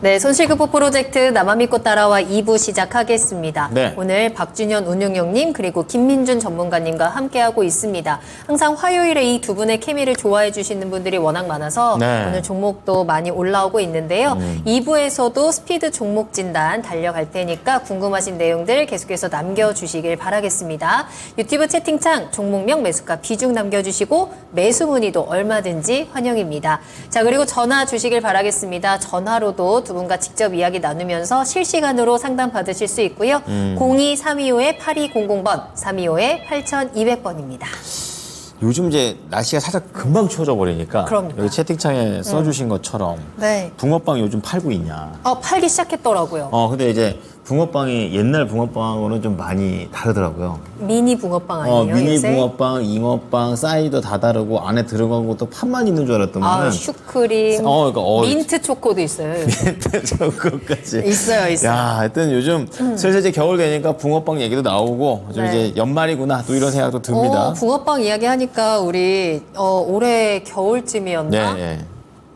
네, 손실극복 프로젝트 나만 믿고 따라와 2부 시작하겠습니다. 네. 오늘 박준현 운용형님 그리고 김민준 전문가님과 함께하고 있습니다. 항상 화요일에 이 두 분의 케미를 좋아해 주시는 분들이 워낙 많아서 네. 오늘 종목도 많이 올라오고 있는데요. 2부에서도 스피드 종목 진단 달려갈 테니까 궁금하신 내용들 계속해서 남겨주시길 바라겠습니다. 유튜브 채팅창 종목명 매수가 비중 남겨주시고 매수 문의도 얼마든지 환영입니다. 자, 그리고 전화 주시길 바라겠습니다. 전화로도 두 분과 직접 이야기 나누면서 실시간으로 상담 받으실 수 있고요. 02-325-8200번, 325-8200번입니다. 요즘 이제 날씨가 살짝 금방 추워져 버리니까 그럼요. 여기 채팅창에 써주신 것처럼 네. 붕어빵 요즘 팔고 있냐. 팔기 시작했더라고요. 근데 이제 붕어빵이 옛날 붕어빵하고는 좀 많이 다르더라고요. 미니 붕어빵 아니에요? 미니 요새? 붕어빵, 잉어빵, 사이드 다 다르고 안에 들어간 것도 판만 있는 줄 알았더만은 슈크림, 그러니까 민트 초코도 있어요. 저거까지 있어요. 야, 하여튼 요즘 슬슬 이제 겨울 되니까 붕어빵 얘기도 나오고 좀 네. 이제 연말이구나 또 이런 생각도 듭니다. 붕어빵 이야기하니까 우리 올해 겨울쯤이었나? 네.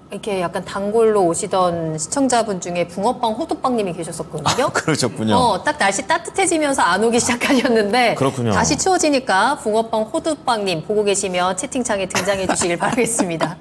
이렇게 약간 단골로 오시던 시청자분 중에 붕어빵, 호두빵님이 계셨었거든요. 그러셨군요. 딱 날씨 따뜻해지면서 안 오기 시작하셨는데 그렇군요. 다시 추워지니까 붕어빵, 호두빵님 보고 계시면 채팅창에 등장해 주시길 바라겠습니다.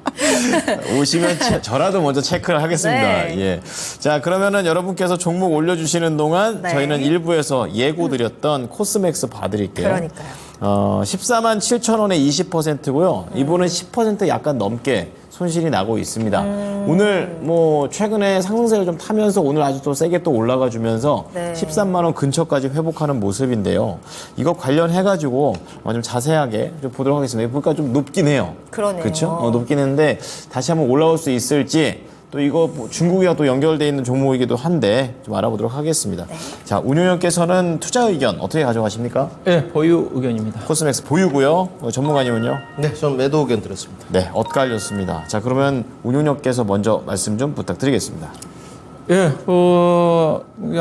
오시면 저라도 먼저 체크를 하겠습니다. 네. 예. 자, 그러면은 여러분께서 종목 올려주시는 동안 네. 저희는 1부에서 예고 드렸던 코스맥스 봐드릴게요. 그러니까요. 14만 7천 원에 20%고요. 이분은 10% 약간 넘게 손실이 나고 있습니다. 오늘 뭐 최근에 상승세를 좀 타면서 오늘 아주 또 세게 또 올라가 주면서 네. 13만 원 근처까지 회복하는 모습인데요. 이거 관련해 가지고 좀 자세하게 좀 보도록 하겠습니다. 보니까 좀 높긴 해요. 그러네요. 그렇죠? 높긴 했는데 다시 한번 올라올 수 있을지 또 이거 중국이랑 또 연결돼 있는 종목이기도 한데 좀 알아보도록 하겠습니다. 네. 자, 운용형께서는 투자 의견 어떻게 가져가십니까? 네, 보유 의견입니다. 코스맥스 보유고요. 전문가님은요? 네, 저는 매도 의견 드렸습니다. 네, 엇갈렸습니다. 자, 그러면 운용형께서 먼저 말씀 좀 부탁드리겠습니다. 예,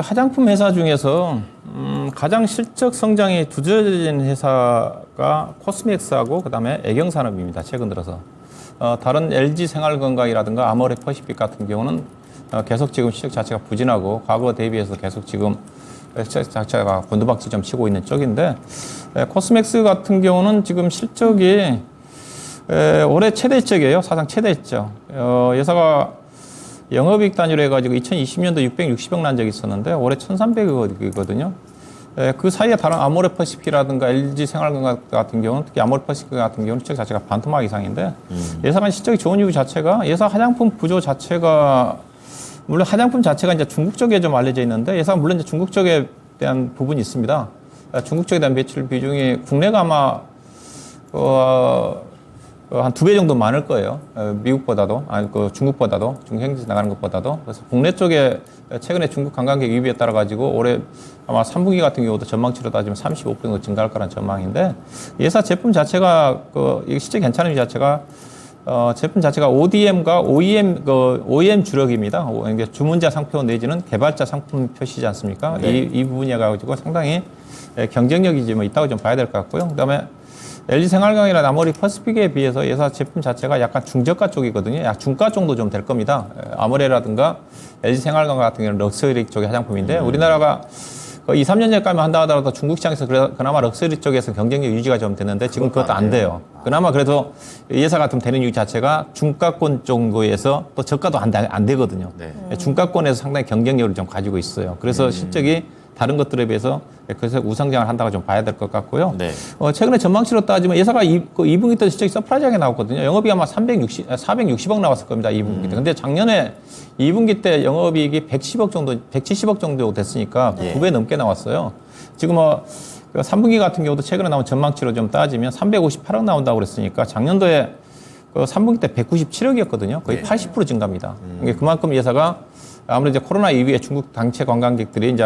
화장품 회사 중에서 가장 실적 성장이 두드러진 회사가 코스맥스하고 그다음에 애경산업입니다. 최근 들어서. 다른 LG 생활건강이라든가 아모레퍼시픽 같은 경우는 계속 지금 실적 자체가 부진하고 과거 대비해서 계속 지금 실적 자체가 곤두박질 좀 치고 있는 쪽인데 코스맥스 같은 경우는 지금 실적이 올해 최대적이에요. 사상 최대죠. 회사가 영업이익 단위로 해가지고 2020년도 660억 난 적이 있었는데 올해 1,300억이거든요. 그 사이에 다른 아모레퍼시픽이라든가 LG 생활건강 같은 경우는 특히 아모레퍼시픽 같은 경우는 실적 자체가 반토막 이상인데 예사가 실적이 좋은 이유 자체가 예사 화장품 구조 자체가 물론 화장품 자체가 이제 중국 쪽에 좀 알려져 있는데 예사가 물론 이제 중국 쪽에 대한 부분이 있습니다. 중국 쪽에 대한 매출 비중이 국내가 아마 한 2배 정도 많을 거예요. 미국보다도, 중국보다도, 중국 현지 나가는 것보다도. 그래서 국내 쪽에 최근에 중국 관광객 유입에 따라 가지고 올해 아마 3분기 같은 경우도 전망치로 따지면 35% 정도 증가할 거라는 전망인데 예사 제품 자체가 이게 실제 괜찮은 이 자체가 제품 자체가 ODM과 OEM 주력입니다. 이게 주문자 상표 내지는 개발자 상품 표시지 않습니까? 네. 이 부분이 가지고 상당히 경쟁력이 좀 있다고 좀 봐야 될 것 같고요. 그다음에 LG 생활건강이나 아모레퍼시픽에 비해서 예사 제품 자체가 약간 중저가 쪽이거든요. 약 중가 정도 좀 될 겁니다. 아모레라든가 LG 생활건강 같은 경우는 럭셔리 쪽의 화장품인데 우리나라가 2, 3년 전까지만 한다 하더라도 중국 시장에서 그나마 럭셔리 쪽에서 경쟁력 유지가 좀 됐는데 지금 그것도 안 돼요. 그나마 그래도 예사가 좀 되는 이유 자체가 중가권 정도에서 또 저가도 안 되거든요. 네. 중가권에서 상당히 경쟁력을 좀 가지고 있어요. 그래서 실적이 다른 것들에 비해서 그래서 우상장을 한다고 좀 봐야 될 것 같고요. 네. 최근에 전망치로 따지면 예사가 2분기 때 실적이 서프라이즈하게 나왔거든요. 영업이익 아마 460억 나왔을 겁니다. 2분기 때. 근데 작년에 2분기 때 영업이익이 110억 정도, 170억 정도 됐으니까 네. 2배 넘게 나왔어요. 지금 3분기 같은 경우도 최근에 나온 전망치로 좀 따지면 358억 나온다고 그랬으니까 작년도에 3분기 때 197억이었거든요. 거의 80% 증가입니다. 그만큼 예사가 아무래도 이제 코로나 이후에 중국 당체 관광객들이 이제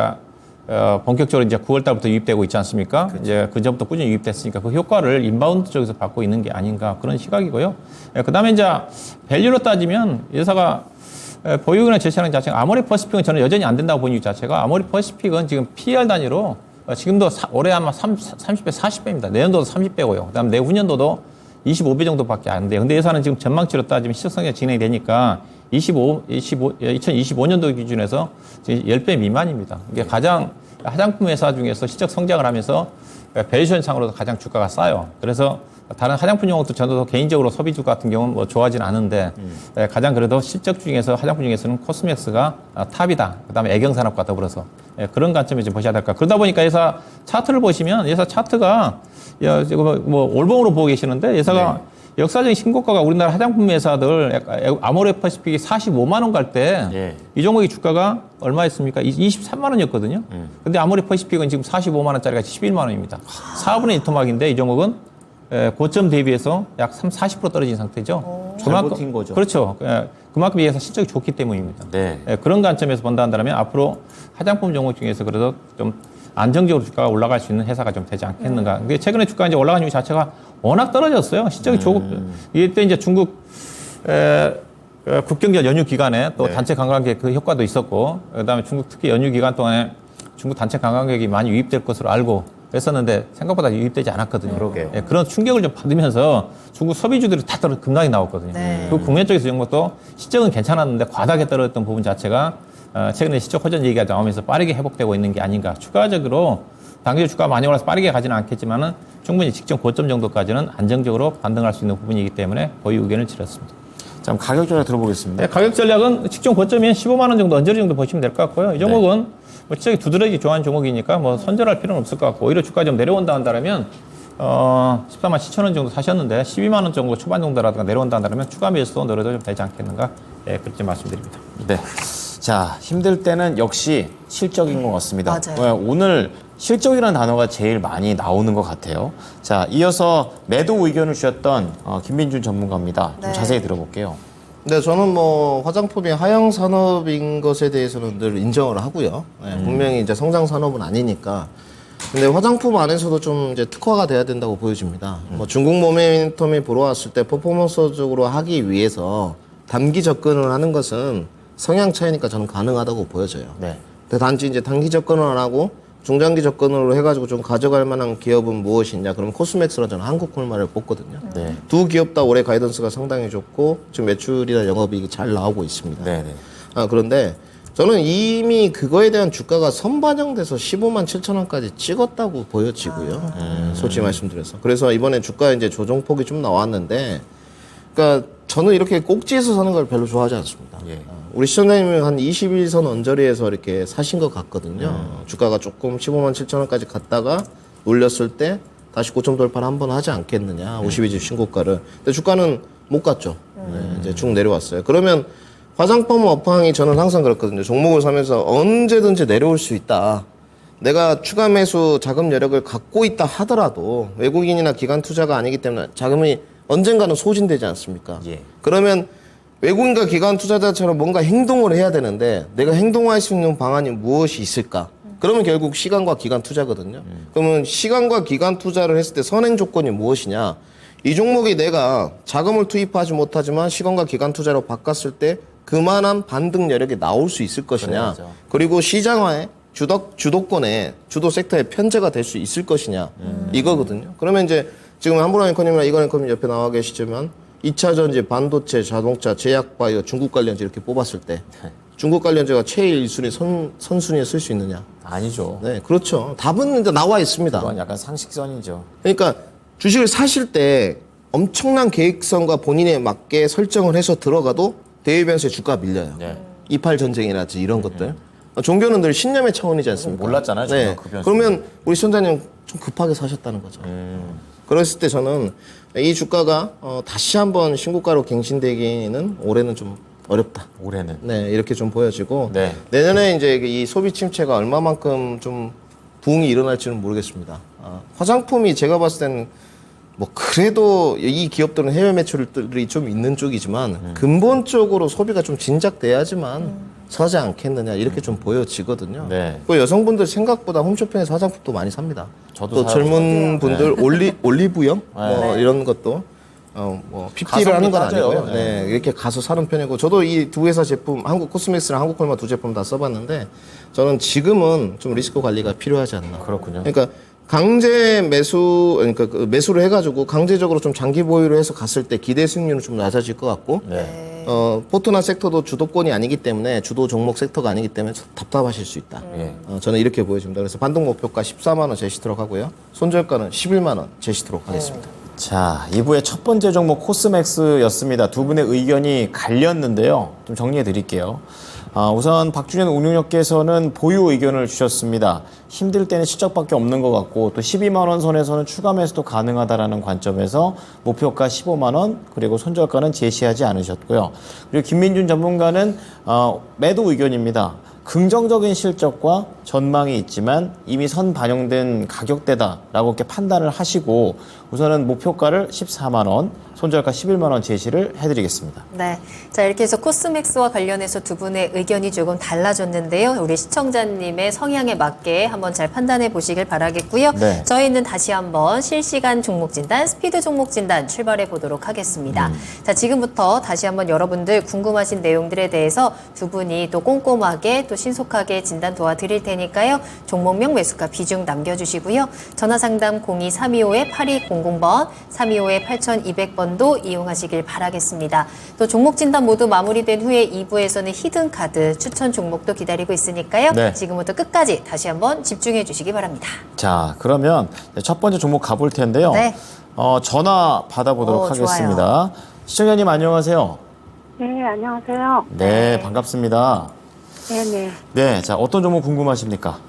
본격적으로 이제 9월 달부터 유입되고 있지 않습니까? 그렇죠. 이제 그 전부터 꾸준히 유입됐으니까 그 효과를 인바운드 쪽에서 받고 있는 게 아닌가 그런 시각이고요. 그 다음에 이제 밸류로 따지면 예사가 보유금을 제시하는 자체가 아모레퍼시픽은 저는 여전히 안 된다고 보는 이유 자체가 아모레퍼시픽은 지금 PER 단위로 지금도 올해 아마 30배, 40배입니다. 내년도도 30배고요. 그 다음에 내후년도도 25배 정도밖에 안 돼요. 근데 예산은 지금 전망치로 따지면 실적성이 진행이 되니까 2025년도 기준에서 10배 미만입니다. 이게 가장 화장품 회사 중에서 실적 성장을 하면서 밸류에이션상으로도 가장 주가가 싸요. 그래서 다른 화장품 용어도 저도 개인적으로 소비주 같은 경우는 뭐 좋아하진 않은데 가장 그래도 실적 중에서 화장품 중에서는 코스맥스가 탑이다. 그다음에 애경산업과 더불어서 그런 관점에서 좀 보셔야 될까. 그러다 보니까 회사 차트를 보시면 회사 차트가 지금 뭐 올봉으로 보고 계시는데 회사가 역사적인 신고가가 우리나라 화장품 회사들 아모레퍼시픽이 45만 원 갈 때 이 종목의 주가가 얼마였습니까? 23만 원이었거든요. 근데 아모레퍼시픽은 지금 45만 원짜리가 11만 원입니다. 4분의 1 토막인데 이 종목은 고점 대비해서 약 40% 떨어진 상태죠. 잘 버틴 거죠. 그렇죠. 그만큼 이 회사 실적이 좋기 때문입니다. 네. 그런 관점에서 본다 한다면 앞으로 화장품 종목 중에서 그래도 좀 안정적으로 주가가 올라갈 수 있는 회사가 좀 되지 않겠는가. 근데 최근에 주가 이제 올라간 이유 자체가 워낙 떨어졌어요. 실적이 이때 이제 중국 국경절 연휴 기간에 또 단체 관광객 그 효과도 있었고, 그다음에 중국 특히 연휴 기간 동안에 중국 단체 관광객이 많이 유입될 것으로 알고 했었는데 생각보다 유입되지 않았거든요. 그러게요. 그런 충격을 좀 받으면서 중국 소비주들이 다 급락이 나왔거든요. 그 국내 쪽에서 이런 것도 실적은 괜찮았는데 과다하게 떨어졌던 부분 자체가 최근에 실적 호전 얘기가 나오면서 빠르게 회복되고 있는 게 아닌가. 추가적으로 당기적 주가가 많이 올라서 빠르게 가지는 않겠지만은 충분히 직전 고점 정도까지는 안정적으로 반등할 수 있는 부분이기 때문에 보유 의견을 드렸습니다. 자, 가격 전략 들어보겠습니다. 네, 가격 전략은 직전 고점이 한 15만 원 정도 언저리 정도 보시면 될 것 같고요. 이 종목은 뭐 실적이 두드러기 좋아하는 종목이니까 뭐 손절할 필요는 없을 것 같고, 오히려 주가 좀 내려온다 한다면 14만 7천 원 정도 사셨는데 12만 원 정도 초반 정도라든가 내려온다 한다면 추가 매수도 노려도 좀 되지 않겠는가. 그렇게 말씀드립니다. 네. 자, 힘들 때는 역시 실적인 것 같습니다. 맞아요. 오늘 실적이라는 단어가 제일 많이 나오는 것 같아요. 자, 이어서 매도 의견을 주셨던 김민준 전문가입니다. 좀 네. 자세히 들어볼게요. 네, 저는 뭐 화장품이 하향 산업인 것에 대해서는 늘 인정을 하고요. 분명히 이제 성장 산업은 아니니까. 근데 화장품 안에서도 좀 이제 특화가 돼야 된다고 보여집니다. 뭐 중국 모멘텀이 불어왔을 때 퍼포먼스적으로 하기 위해서 단기 접근을 하는 것은 성향 차이니까 저는 가능하다고 보여져요. 네. 근데 단지 이제 단기 접근을 안 하고 중장기 접근으로 해가지고 좀 가져갈 만한 기업은 무엇이냐? 그러면 코스맥스로 저는 한국콜마를 뽑거든요. 네. 두 기업 다 올해 가이던스가 상당히 좋고 지금 매출이나 영업이익이 잘 나오고 있습니다. 네, 네. 그런데 저는 이미 그거에 대한 주가가 선반영돼서 15만 7천 원까지 찍었다고 보여지고요. 솔직히 말씀드려서. 그래서 이번에 주가 이제 조정폭이 좀 나왔는데, 그러니까 저는 이렇게 꼭지에서 사는 걸 별로 좋아하지 않습니다. 예. 우리 시청자님은 한 21선 언저리에서 이렇게 사신 것 같거든요. 주가가 조금 15만 7천 원까지 갔다가 올렸을 때 다시 고점 돌파를 한번 하지 않겠느냐. 52주 신고가를. 근데 주가는 못 갔죠. 이제 쭉 내려왔어요. 그러면 화장품 업황이 저는 항상 그렇거든요. 종목을 사면서 언제든지 내려올 수 있다. 내가 추가 매수 자금 여력을 갖고 있다 하더라도 외국인이나 기관 투자가 아니기 때문에 자금이 언젠가는 소진되지 않습니까? 예. 그러면 외국인과 기관 투자자처럼 뭔가 행동을 해야 되는데 내가 행동할 수 있는 방안이 무엇이 있을까? 그러면 결국 시간과 기관 투자거든요. 그러면 시간과 기관 투자를 했을 때 선행 조건이 무엇이냐? 이 종목이 내가 자금을 투입하지 못하지만 시간과 기관 투자로 바꿨을 때 그만한 반등 여력이 나올 수 있을 것이냐? 그래야죠. 그리고 시장화에 주도권에 주도 섹터에 편제가 될 수 있을 것이냐? 이거거든요. 그러면 이제 지금 한보라 앵커님이나 이건 앵커님 옆에 나와 계시지만 2차 전지, 반도체, 자동차, 제약 바이오, 중국 관련주 이렇게 뽑았을 때 중국 관련주가 최일 1순위 선순위에 쓸 수 있느냐? 아니죠. 네, 그렇죠. 답은 이제 나와 있습니다. 그건 약간 상식선이죠. 그러니까 주식을 사실 때 엄청난 계획성과 본인에 맞게 설정을 해서 들어가도 대외 변수에 주가가 밀려요. 네. 이팔 전쟁이라든지 이런 것들. 종교는 늘 신념의 차원이지 않습니까? 몰랐잖아요, 네. 저는 그 변수. 그러면 우리 시청자님 좀 급하게 사셨다는 거죠. 그랬을 때 저는 이 주가가 다시 한번 신고가로 갱신되기는 올해는 좀 어렵다. 올해는. 네, 이렇게 좀 보여지고 네. 내년에 이제 이 소비 침체가 얼마만큼 좀 부흥이 일어날지는 모르겠습니다. 화장품이 제가 봤을 때는 뭐 그래도 이 기업들은 해외 매출들이 좀 있는 쪽이지만 근본적으로 소비가 좀 진작돼야지만 사지 않겠느냐 이렇게 좀 보여지거든요. 네. 그 여성분들 생각보다 홈쇼핑에서 화장품도 많이 삽니다. 저도 또 사요. 젊은 분들 올리브영 뭐 네. 이런 것도 뭐 PP를 가성비 하는 건 따져요. 아니고요. 네. 이렇게 가서 사는 편이고 저도 이 두 회사 제품 한국 코스맥스랑 한국 콜마 두 제품 다 써봤는데 저는 지금은 좀 리스크 관리가 필요하지 않나. 그렇군요. 그러니까 강제 매수, 그러니까 그 매수를 해가지고 강제적으로 좀 장기 보유를 해서 갔을 때 기대 수익률은 좀 낮아질 것 같고, 포트나 섹터도 주도권이 아니기 때문에 주도 종목 섹터가 아니기 때문에 답답하실 수 있다. 저는 이렇게 보여집니다. 그래서 반등 목표가 14만 원 제시토록 하고요. 손절가는 11만 원 제시토록 하겠습니다. 자, 2부의 첫 번째 종목 코스맥스였습니다. 두 분의 의견이 갈렸는데요. 좀 정리해 드릴게요. 우선 박준현 운용역께서는 보유 의견을 주셨습니다. 힘들 때는 실적밖에 없는 것 같고 또 12만 원 선에서는 추가 매수도 가능하다라는 관점에서 목표가 15만 원 그리고 손절가는 제시하지 않으셨고요. 그리고 김민준 전문가는 매도 의견입니다. 긍정적인 실적과 전망이 있지만 이미 선 반영된 가격대다라고 이렇게 판단을 하시고 우선은 목표가를 14만 원, 손절가 11만 원 제시를 해드리겠습니다. 네. 자, 이렇게 해서 코스맥스와 관련해서 두 분의 의견이 조금 달라졌는데요. 우리 시청자님의 성향에 맞게 한번 잘 판단해 보시길 바라겠고요. 네. 저희는 다시 한번 실시간 종목 진단, 스피드 종목 진단 출발해 보도록 하겠습니다. 자, 지금부터 다시 한번 여러분들 궁금하신 내용들에 대해서 두 분이 또 꼼꼼하게 또 신속하게 진단 도와드릴 테니까요. 종목명 매수가 비중 남겨주시고요. 전화상담 02-325-8200번, 325-8200번도 이용하시길 바라겠습니다. 또 종목 진단 모두 마무리된 후에 2부에서는 히든카드 추천 종목도 기다리고 있으니까요. 네. 지금부터 끝까지 다시 한번 집중해 주시기 바랍니다. 자, 그러면 첫 번째 종목 가볼 텐데요. 네. 전화 받아보도록 하겠습니다. 좋아요. 시청자님 안녕하세요. 네, 안녕하세요. 네, 반갑습니다. 네네. 네, 자, 어떤 종목 궁금하십니까?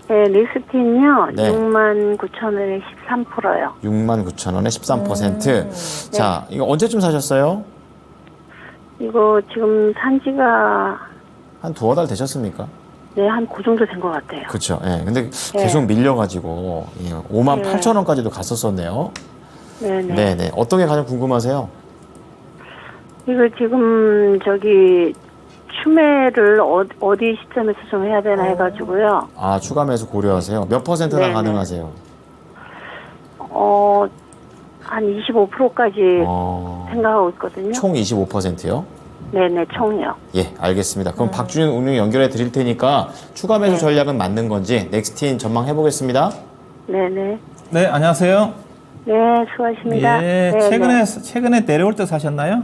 네, 리스틴요. 네. 69,000원에 13%요. 69,000원에 13%. 자, 이거 언제쯤 사셨어요? 이거 지금 산 지가, 한 두어 달 되셨습니까? 네, 한 그 정도 된 것 같아요. 그렇죠. 예. 근데 계속 밀려가지고 58,000원까지도 갔었었네요. 네네. 네네. 어떤 게 가장 궁금하세요? 이거 지금 추매를 어디 시점에서 좀 해야 되나 해가지고요. 아, 추가 매수 고려하세요. 몇 퍼센트나 네네. 가능하세요? 한 25%까지 생각하고 있거든요. 총 25%요? 네네, 총이요. 예, 알겠습니다. 그럼 박준현 운용 연결해 드릴 테니까 추가 매수 전략은 맞는 건지 넥스틴 전망해 보겠습니다. 네네. 네, 안녕하세요. 네, 수고하십니다. 예, 네네. 최근에 내려올 때 사셨나요?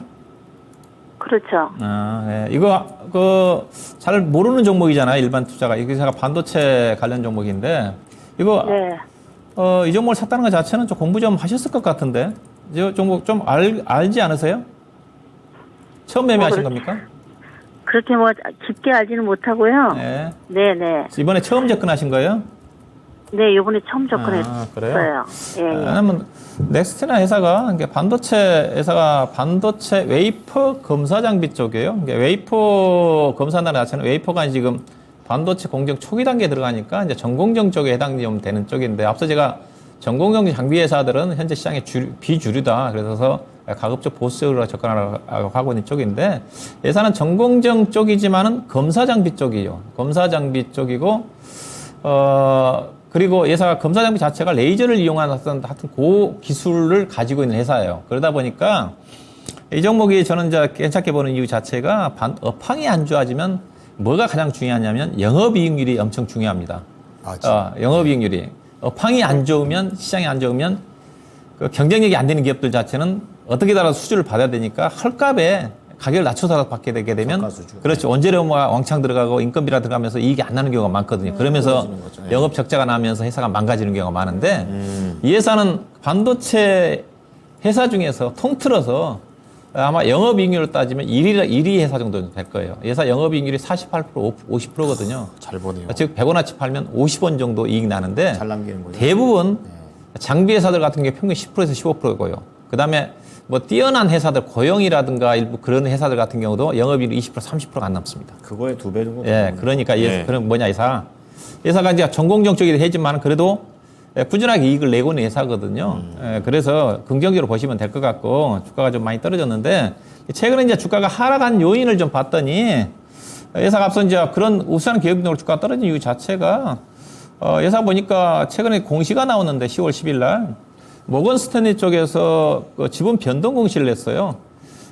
그렇죠. 아, 네. 이거 잘 모르는 종목이잖아요. 일반 투자가. 이게 제가 반도체 관련 종목인데 이거 네. 이 종목을 샀다는 것 자체는 좀 공부 좀 하셨을 것 같은데 이 종목 좀 알지 않으세요? 처음 매매하신 겁니까? 그렇게 깊게 알지는 못하고요. 네. 네네. 이번에 처음 접근하신 거예요? 네, 이번에 처음 접근했어요. 그래요? 예, 예. 왜냐면 넥스트나 회사가 이게 반도체 회사가 반도체 웨이퍼 검사 장비 쪽이에요. 이게 웨이퍼 검사한다는 자체는 웨이퍼가 지금 반도체 공정 초기 단계에 들어가니까 이제 전공정 쪽에 해당되는 쪽인데 앞서 제가 전공정 장비 회사들은 현재 시장의 비주류다. 그래서 가급적 보수적으로 접근하려고 하고 있는 쪽인데 회사는 전공정 쪽이지만은 검사 장비 쪽이에요. 검사 장비 쪽이고 그리고 회사가 검사 장비 자체가 레이저를 이용한 하여튼 그 기술을 가지고 있는 회사예요. 그러다 보니까 이 종목이 저는 이제 괜찮게 보는 이유 자체가 업황이 안 좋아지면 뭐가 가장 중요하냐면 영업이익률이 엄청 중요합니다. 영업이익률이. 업황이 안 좋으면, 시장이 안 좋으면 그 경쟁력이 안 되는 기업들 자체는 어떻게든 수주를 받아야 되니까 헐값에 가격을 낮춰서 받게 되게 되면 그렇죠. 원재료가 왕창 들어가고 인건비라 들어가면서 이익이 안 나는 경우가 많거든요. 그러면서 영업 적자가 나면서 회사가 망가지는 경우가 많은데 이 회사는 반도체 회사 중에서 통틀어서 아마 영업이익률을 따지면 1위 회사 정도 될 거예요. 회사 영업이익률이 48%, 50%거든요. 잘 보네요. 즉 100원어치 팔면 50원 정도 이익 나는데 잘 남기는 거죠. 대부분 장비 회사들 같은 게 평균 10%에서 15%고요. 그다음에 뭐 뛰어난 회사들 고용이라든가 일부 그런 회사들 같은 경우도 영업이익 20% 30%가 안 남습니다. 그거의 2배 정도. 예, 그러니까 네. 그런 뭐냐 회사가 이제 전공정 쪽이긴 하지만 그래도 꾸준하게 이익을 내고 있는 회사거든요. 예, 그래서 긍정적으로 보시면 될 것 같고 주가가 좀 많이 떨어졌는데 최근에 이제 주가가 하락한 요인을 좀 봤더니 회사가 앞서 이제 그런 우수한 기업력으로 주가가 떨어진 이유 자체가 회사 보니까 최근에 공시가 나오는데 10월 10일 날 모건 스탠리 쪽에서 그 지분 변동 공시를 냈어요.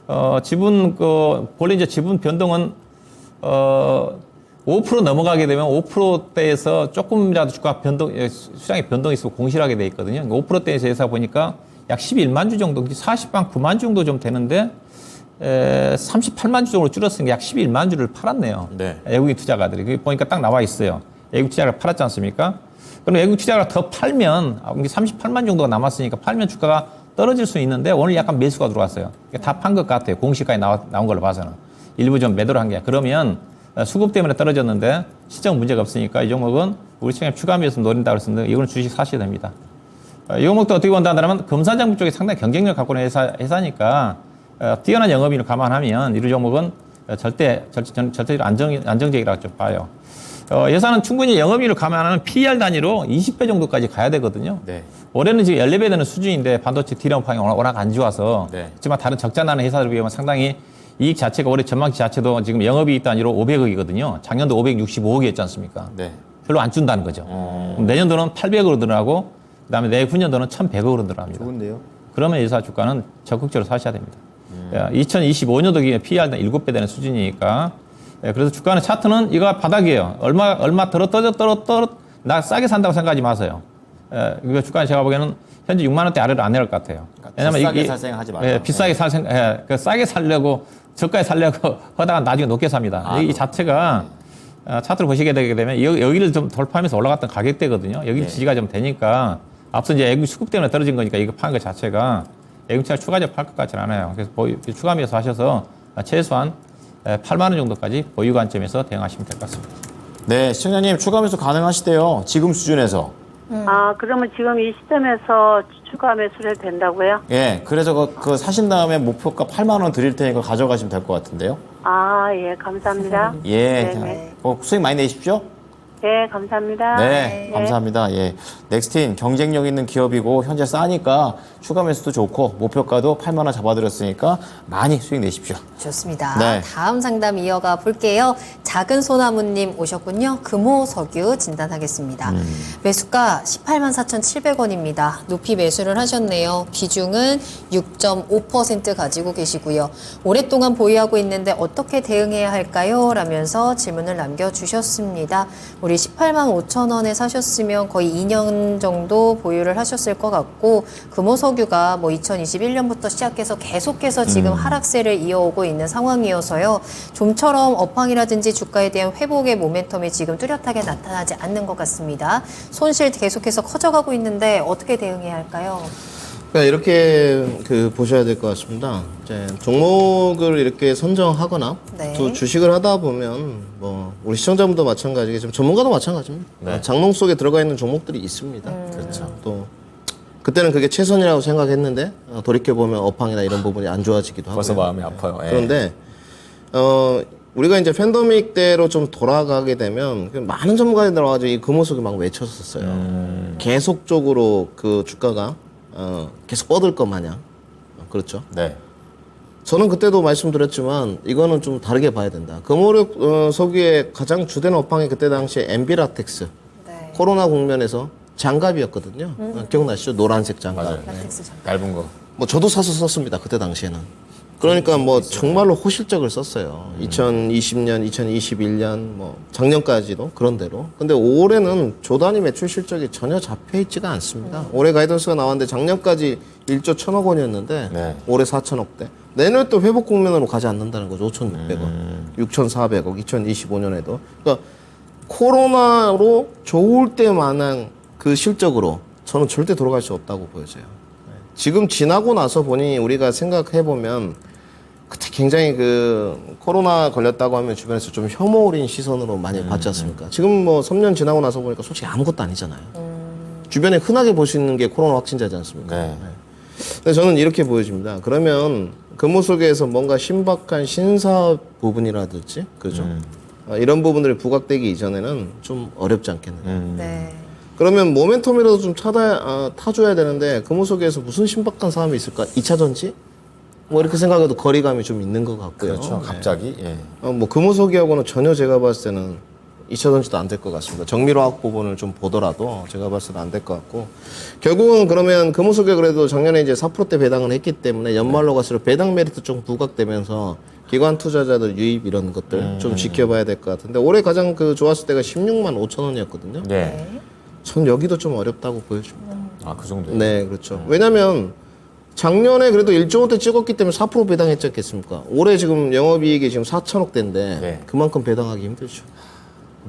원래 이제 지분 변동은 5% 넘어가게 되면 5%대에서 조금이라도 주가 변동, 시장의 변동이 있으면 공실하게 돼 있거든요. 5%대에서 보니까 약 11만 주 정도, 40만 9만 주 정도 좀 되는데 38만 주 정도로 줄었으니까 약 11만 주를 팔았네요. 네. 외국인 투자가들이. 그게 보니까 딱 나와 있어요. 외국 투자를 팔았지 않습니까? 그럼 외국 투자가 더 팔면 38만 정도가 남았으니까 팔면 주가가 떨어질 수 있는데 오늘 약간 매수가 들어왔어요. 다 판 것 같아요. 공시가에 나온 걸로 봐서는. 일부 좀 매도를 한 게. 그러면 수급 때문에 떨어졌는데 시장 문제가 없으니까 이 종목은 우리 시장에 추가 매수 노린다고 했었는데 이거는 주식 사셔야 됩니다. 이 종목도 어떻게 본다면 검사장부 쪽에 상당히 경쟁력 갖고 있는 회사니까 뛰어난 영업이익을 감안하면 이 종목은 절대로 안정적이라고 좀 봐요. 예산은 충분히 영업이익을 감안하는 PER 단위로 20배 정도까지 가야 되거든요. 네. 올해는 지금 14배 되는 수준인데 반도체 D램 파이 워낙 안 좋아서 네. 하지만 다른 적자 나는 회사들에 비하면 상당히 이익 자체가 올해 전망치 자체도 지금 영업이익 단위로 500억이거든요. 작년도 565억이었지 않습니까? 네. 별로 안 준다는 거죠. 그럼 내년도는 800억으로 늘어나고 그다음에 내후년도는 1,100억으로 늘어납니다. 좋은데요? 그러면 이 회사 주가는 적극적으로 사셔야 됩니다. 2025년도 기준에 PER 7배 되는 수준이니까 그래서 주가는 차트는 이거 바닥이에요. 얼마 나 싸게 산다고 생각하지 마세요. 이거 주가는 제가 보기에는 현재 6만 원대 아래로 안 내려갈 것 같아요. 왜냐면 비싸게 살 생각하지 말고. 예, 비싸게 살 생각, 싸게 살려고 저가에 살려고 하다가 나중에 높게 삽니다. 이 자체가 차트를 보시게 되게 되면 여기를 좀 돌파하면서 올라갔던 가격대거든요. 여기 지지가 좀 되니까 앞서 이제 애국 수급 때문에 떨어진 거니까 이거 파는 것 자체가 애국차가 추가적으로 팔 것 같지는 않아요. 그래서 추가 매수 하셔서 최소한 8만 원 정도까지 보유 관점에서 대응하시면 될 것 같습니다. 네, 시청자님 추가 매수 가능하시대요. 지금 수준에서. 아, 그러면 지금 이 시점에서 추가 매수를 해도 된다고요? 예, 그래서 그 사신 다음에 목표가 8만 원 드릴 테니까 가져가시면 될 것 같은데요. 아, 예, 감사합니다. 예, 네네. 수익 많이 내십시오. 네, 감사합니다. 네, 감사합니다. 예, 넥스틴 경쟁력 있는 기업이고 현재 싸니까 추가 매수도 좋고 목표가도 8만 원 잡아드렸으니까 많이 수익 내십시오. 좋습니다. 네. 다음 상담 이어가 볼게요. 작은 소나무님 오셨군요. 금호석유 진단하겠습니다. 매수가 18만 4,700원입니다. 높이 매수를 하셨네요. 비중은 6.5% 가지고 계시고요. 오랫동안 보유하고 있는데 어떻게 대응해야 할까요? 라면서 질문을 남겨주셨습니다. 우리 18만 5천 원에 사셨으면 거의 2년 정도 보유를 하셨을 것 같고 금호석유가 뭐 2021년부터 시작해서 계속해서 지금 하락세를 이어오고 있는 상황이어서요. 좀처럼 업황이라든지 주가에 대한 회복의 모멘텀이 지금 뚜렷하게 나타나지 않는 것 같습니다. 손실 계속해서 커져가고 있는데 어떻게 대응해야 할까요? 그러니까 이렇게 보셔야 될 것 같습니다. 이제 종목을 이렇게 선정하거나 네. 또 주식을 하다 보면 뭐 우리 시청자분도 마찬가지겠지만 전문가도 마찬가지입니다. 네. 장롱 속에 들어가 있는 종목들이 있습니다. 그렇죠. 또 그때는 그게 최선이라고 생각했는데 돌이켜 보면 업황이나 이런 부분이 안 좋아지기도 하고요. 벌써 마음이 아파요. 예. 그런데 우리가 이제 팬데믹 때로 좀 돌아가게 되면 많은 전문가들이 나와가지고 이 금호석유 막 외쳤었어요. 계속적으로 그 주가가 계속 뻗을 것 마냥. 그렇죠. 네. 저는 그때도 말씀드렸지만 이거는 좀 다르게 봐야 된다. 금호석유의 가장 주된 업황이 그때 당시에 엔비라텍스 네. 코로나 국면에서 장갑이었거든요. 기억나시죠? 노란색 장갑. 맞아요. 라텍스 장. 얇은 거. 뭐 저도 사서 썼습니다. 그때 당시에는. 그러니까 뭐 정말로 호실적을 썼어요. 2020년, 2021년, 뭐 작년까지도 그런 대로. 근데 올해는 조 단위 매출 실적이 전혀 잡혀 있지가 않습니다. 올해 가이던스가 나왔는데 작년까지 1조 1천억 원이었는데 네. 올해 4천억대. 내년에 또 회복 국면으로 가지 않는다는 거죠. 5,600억, 6,400억, 2025년에도. 그러니까 코로나로 좋을 때만한 그 실적으로 저는 절대 돌아갈 수 없다고 보여져요. 지금 지나고 나서 보니 우리가 생각해 보면 그때 굉장히 코로나 걸렸다고 하면 주변에서 좀 혐오린 시선으로 많이 봤지 않습니까? 지금 뭐 3년 지나고 나서 보니까 솔직히 아무것도 아니잖아요. 주변에 흔하게 볼 수 있는 게 코로나 확진자지 않습니까? 네. 근데 저는 이렇게 보여집니다. 그러면 금호석유에서 뭔가 신박한 신사업 부분이라든지, 그죠? 이런 부분들이 부각되기 이전에는 좀 어렵지 않겠느냐. 네. 그러면 모멘텀이라도 좀 타줘야 되는데 금호석유에서 무슨 신박한 사업이 있을까? 2차 전지? 뭐 이렇게 생각해도 거리감이 좀 있는 것 같고요. 그렇죠. 갑자기. 예. 뭐 금호석유하고는 전혀 제가 봤을 때는 잊혀던지도 안 될 것 같습니다. 정밀화학 부분을 좀 보더라도 제가 봤을 때는 안 될 것 같고 결국은 그러면 금호석에 그래도 작년에 이제 4%대 배당을 했기 때문에 연말로 갈수록 배당 메리트 좀 부각되면서 기관 투자자들 유입 이런 것들 좀 지켜봐야 될 것 같은데 올해 가장 그 좋았을 때가 16만 5천 원이었거든요. 네. 전 여기도 좀 어렵다고 보여집니다. 아, 그 정도. 네, 그렇죠. 왜냐면 작년에 그래도 1조 원대 찍었기 때문에 4% 배당했지 않겠습니까? 올해 지금 영업이익이 지금 4천억대인데 네. 그만큼 배당하기 힘들죠.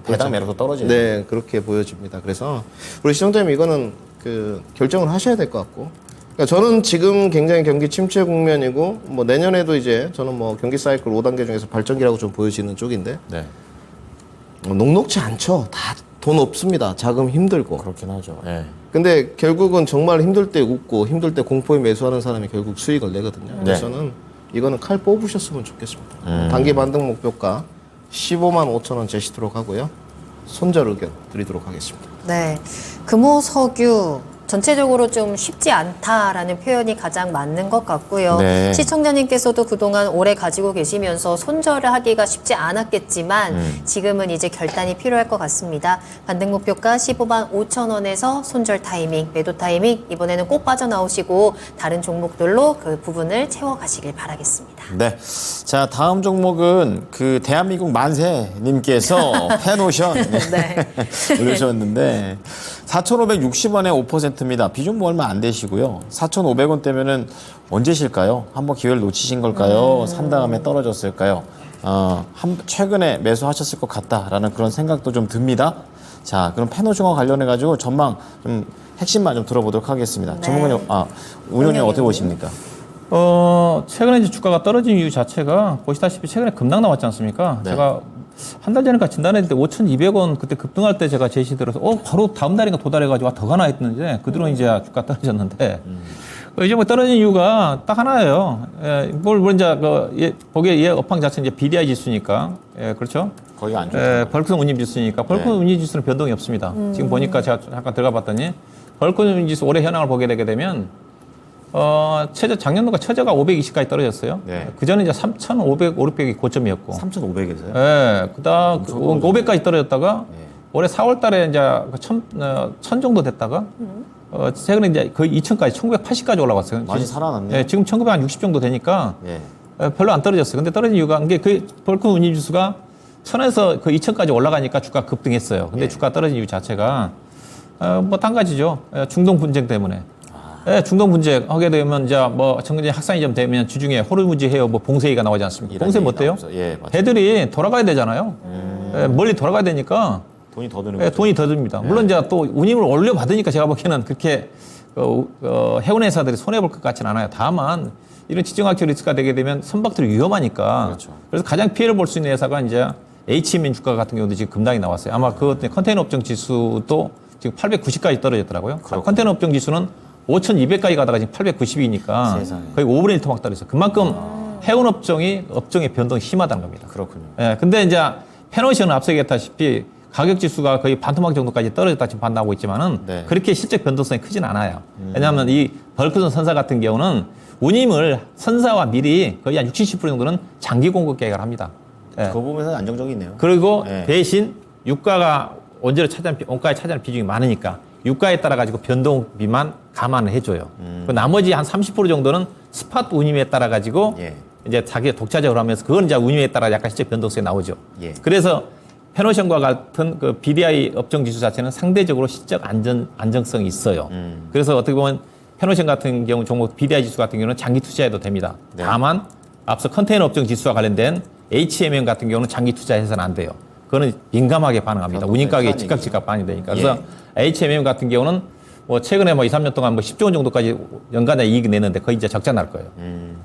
배당 매력도 떨어지네요. 네, 그렇게 보여집니다. 그래서 우리 시청자님 이거는 그 결정을 하셔야 될 것 같고. 그러니까 저는 지금 굉장히 경기 침체 국면이고 뭐 내년에도 이제 저는 뭐 경기 사이클 5단계 중에서 발전기라고 좀 보여지는 쪽인데 네. 녹록지 않죠. 다 돈 없습니다. 자금 힘들고. 그렇긴 하죠. 네. 근데 결국은 정말 힘들 때 웃고 힘들 때 공포에 매수하는 사람이 결국 수익을 내거든요. 네. 그래서 저는 이거는 칼 뽑으셨으면 좋겠습니다. 단기 반등 목표가 15만 5천 원 제시도록 하고요. 손절 의견 드리도록 하겠습니다. 네. 금호석유 전체적으로 좀 쉽지 않다라는 표현이 가장 맞는 것 같고요. 네. 시청자님께서도 그동안 오래 가지고 계시면서 손절을 하기가 쉽지 않았겠지만 지금은 이제 결단이 필요할 것 같습니다. 반등 목표가 15만 5천 원에서 손절 타이밍, 매도 타이밍 이번에는 꼭 빠져나오시고 다른 종목들로 그 부분을 채워가시길 바라겠습니다. 네. 자, 다음 종목은 그 대한민국 만세님께서 펜오션 네. 올려주셨는데 4,560원에 5%입니다. 비중 뭐 얼마 안 되시고요. 4,500원대면은 언제 실까요? 한번 기회를 놓치신 걸까요? 산 다음에 떨어졌을까요? 최근에 매수하셨을 것 같다라는 그런 생각도 좀 듭니다. 자, 그럼 펜오션과 관련해가지고 전망 좀 핵심만 좀 들어보도록 하겠습니다. 네. 전문가님, 운영님 어떻게 보십니까? 최근에 이제 주가가 떨어진 이유 자체가 보시다시피 최근에 급락 나왔지 않습니까? 네. 제가 한 달 전에가 진단했을 때 5,200원 그때 급등할 때 제가 제시 들어서 바로 다음 달인가 도달해가지고 더 가나 했는데 그 뒤로 이제 주가 떨어졌는데 이제 뭐 떨어진 이유가 딱 하나예요. 뭘 이제 보기에 업황 자체 이제 BDI 지수니까 그렇죠. 거기가 안 좋죠. 벌크선 운임 지수니까 벌크선 운임 지수는 변동이 없습니다. 지금 보니까 제가 잠깐 들어가 봤더니 벌크선 운임 지수 올해 현황을 보게 되게 되면 작년도가 최저가 520까지 떨어졌어요. 네. 그 전에 이제 3,500, 500이 고점이었고. 3,500에서요? 예, 그다음 500까지 떨어졌다가 올해 4월 달에 이제 1,000 정도 됐다가 최근에 이제 거의 2,000까지 1,980까지 올라갔어요. 많이 살아났네요. 예, 지금 1,960 정도 되니까 예. 별로 안 떨어졌어요. 근데 떨어진 이유가 이게 그 벌크 운임 지수가 1,000에서 그 2,000까지 올라가니까 주가 급등했어요. 근데 주가 떨어진 이유 자체가 뭐 한 가지죠. 중동 분쟁 때문에. 예, 중동 분쟁 하게 되면 이제 뭐 정근제 확산이 좀 되면 주중에 호르무즈 해협 뭐 봉쇄가 나오지 않습니까? 봉쇄 뭐 어때요? 예, 맞아요. 배들이 돌아가야 되잖아요. 예, 멀리 돌아가야 되니까 돈이 더 드는 예, 거죠. 돈이 더 듭니다. 물론 이제 또 운임을 올려 받으니까 제가 보기에는 그렇게 해운 회사들이 손해 볼 것 같지는 않아요. 다만 이런 지정학적 리스크가 되게 되면 선박들이 위험하니까. 그렇죠. 그래서 가장 피해를 볼 수 있는 회사가 이제 HMN 주가 같은 경우도 지금 급락이 나왔어요. 아마 그것 때문에 컨테이너 업종 지수도 지금 890까지 떨어졌더라고요. 컨테이너 업종 지수는 5,200까지 가다가 지금 890이니까 세상에. 거의 5분의 1 토막 떨어졌어요. 그만큼 해운 업종의 변동이 심하다는 겁니다. 그렇군요. 예, 근데 이제 펜오션은 앞서 얘기했다시피 가격 지수가 거의 반토막 정도까지 떨어졌다 지금 판단하고 있지만은 네. 그렇게 실적 변동성이 크진 않아요. 왜냐하면 이 벌크선 선사 같은 경우는 운임을 선사와 미리 거의 한 60, 70% 정도는 장기 공급 계획을 합니다. 예. 그 부분에서 안정적이네요. 그리고 네. 대신 유가가 원가에 차지하는 비중이 많으니까 유가에 따라 가지고 변동비만 감안을 해줘요. 그 나머지 한 30% 정도는 스팟 운임에 따라 가지고 예. 이제 자기 독자적으로 하면서 그건 이제 운임에 따라 약간 실적 변동성이 나오죠. 예. 그래서 펜오션과 같은 그 BDI 업종 지수 자체는 상대적으로 실적 안정성이 있어요. 그래서 어떻게 보면 펜오션 같은 경우 종목 BDI 지수 같은 경우는 장기 투자해도 됩니다. 네. 다만 앞서 컨테이너 업종 지수와 관련된 HMM 같은 경우는 장기 투자해서는 안 돼요. 그거는 민감하게 반응합니다. 변동성이 운임 가격이 크니까. 즉각 반영이 되니까. 그래서 HMM 같은 경우는 뭐 최근에 뭐 2, 3년 동안 뭐 10조 원 정도까지 연간에 이익이 내는데 거의 이제 적자 날 거예요.